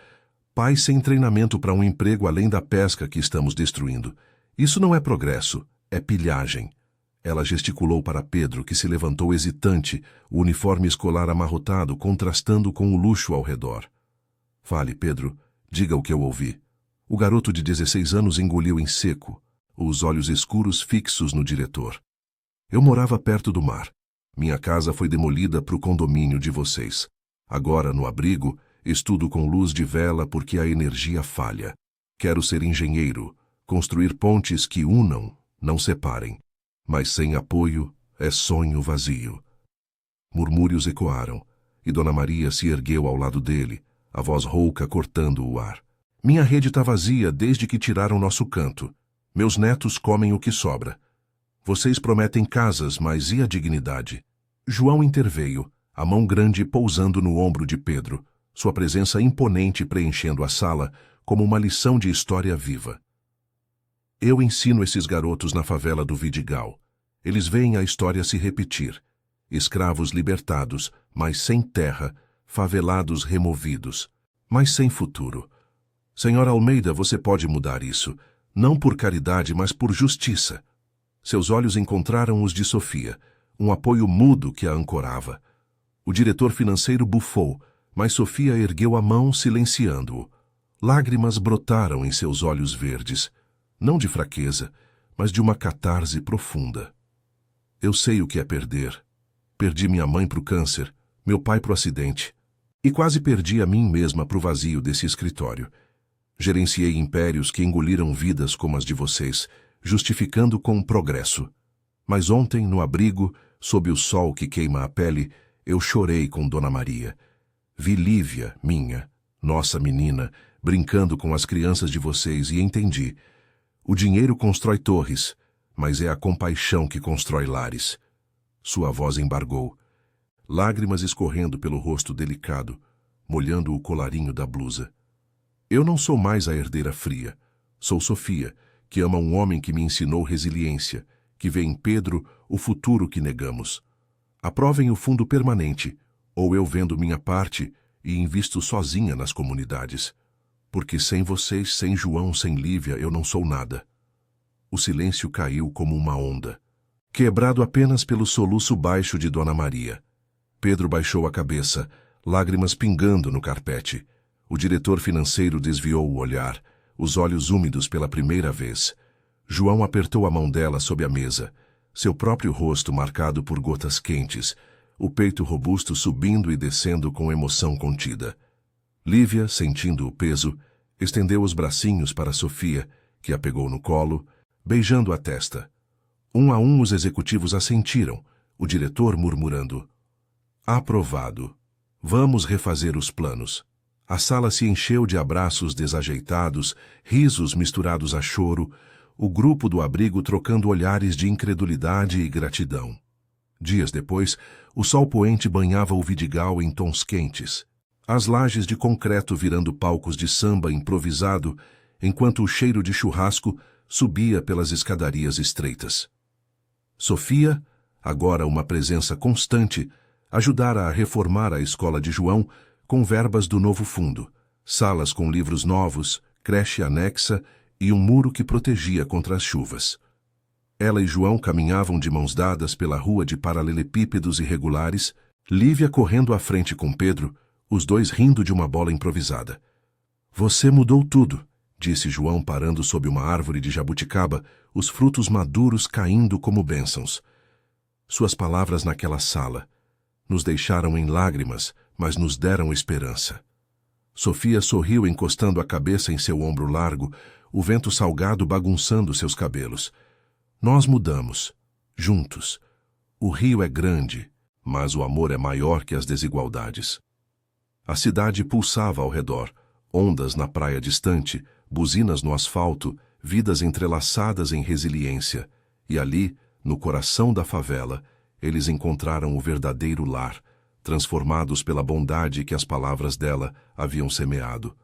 pais sem treinamento para um emprego além da pesca que estamos destruindo. Isso não é progresso, é pilhagem. Ela gesticulou para Pedro, que se levantou hesitante, o uniforme escolar amarrotado contrastando com o luxo ao redor. Fale, Pedro, diga o que eu ouvi. O garoto de 16 anos engoliu em seco, os olhos escuros fixos no diretor. Eu morava perto do mar. Minha casa foi demolida para o condomínio de vocês. Agora, no abrigo, estudo com luz de vela porque a energia falha. Quero ser engenheiro, construir pontes que unam, não separem. Mas sem apoio é sonho vazio. Murmúrios ecoaram, e Dona Maria se ergueu ao lado dele, a voz rouca cortando o ar. Minha rede está vazia desde que tiraram nosso canto. Meus netos comem o que sobra. Vocês prometem casas, mas e a dignidade? João interveio, a mão grande pousando no ombro de Pedro, sua presença imponente preenchendo a sala como uma lição de história viva. Eu ensino esses garotos na favela do Vidigal. Eles veem a história se repetir. Escravos libertados, mas sem terra, favelados removidos, mas sem futuro. Senhora Almeida, você pode mudar isso, não por caridade, mas por justiça. Seus olhos encontraram os de Sofia, um apoio mudo que a ancorava. O diretor financeiro bufou, mas Sofia ergueu a mão silenciando-o. Lágrimas brotaram em seus olhos verdes, não de fraqueza, mas de uma catarse profunda. Eu sei o que é perder. Perdi minha mãe para o câncer, meu pai para o acidente, e quase perdi a mim mesma para o vazio desse escritório. Gerenciei impérios que engoliram vidas como as de vocês, justificando com progresso. Mas ontem, no abrigo, sob o sol que queima a pele, eu chorei com Dona Maria. Vi Lívia, minha, nossa menina, brincando com as crianças de vocês e entendi. O dinheiro constrói torres, mas é a compaixão que constrói lares. Sua voz embargou, lágrimas escorrendo pelo rosto delicado, molhando o colarinho da blusa. Eu não sou mais a herdeira fria. Sou Sofia, que ama um homem que me ensinou resiliência, que vê em Pedro o futuro que negamos. Aprovem o fundo permanente, ou eu vendo minha parte e invisto sozinha nas comunidades. Porque sem vocês, sem João, sem Lívia, eu não sou nada. O silêncio caiu como uma onda, quebrado apenas pelo soluço baixo de Dona Maria. Pedro baixou a cabeça, lágrimas pingando no carpete. O diretor financeiro desviou o olhar, os olhos úmidos pela primeira vez. João apertou a mão dela sob a mesa, seu próprio rosto marcado por gotas quentes, o peito robusto subindo e descendo com emoção contida. Lívia, sentindo o peso, estendeu os bracinhos para Sofia, que a pegou no colo, beijando a testa. Um a um os executivos assentiram, o diretor murmurando: aprovado. Vamos refazer os planos. A sala se encheu de abraços desajeitados, risos misturados a choro, o grupo do abrigo trocando olhares de incredulidade e gratidão. Dias depois, o sol poente banhava o Vidigal em tons quentes, as lajes de concreto virando palcos de samba improvisado, enquanto o cheiro de churrasco subia pelas escadarias estreitas. Sofia, agora uma presença constante, ajudara a reformar a escola de João com verbas do novo fundo, salas com livros novos, creche anexa e um muro que protegia contra as chuvas. Ela e João caminhavam de mãos dadas pela rua de paralelepípedos irregulares, Lívia correndo à frente com Pedro, os dois rindo de uma bola improvisada. Você mudou tudo, disse João parando sob uma árvore de jabuticaba, os frutos maduros caindo como bênçãos. Suas palavras naquela sala nos deixaram em lágrimas, mas nos deram esperança. Sofia sorriu encostando a cabeça em seu ombro largo, o vento salgado bagunçando seus cabelos. Nós mudamos, juntos. O rio é grande, mas o amor é maior que as desigualdades. A cidade pulsava ao redor, ondas na praia distante, buzinas no asfalto, vidas entrelaçadas em resiliência. E ali, no coração da favela, eles encontraram o verdadeiro lar, transformados pela bondade que as palavras dela haviam semeado.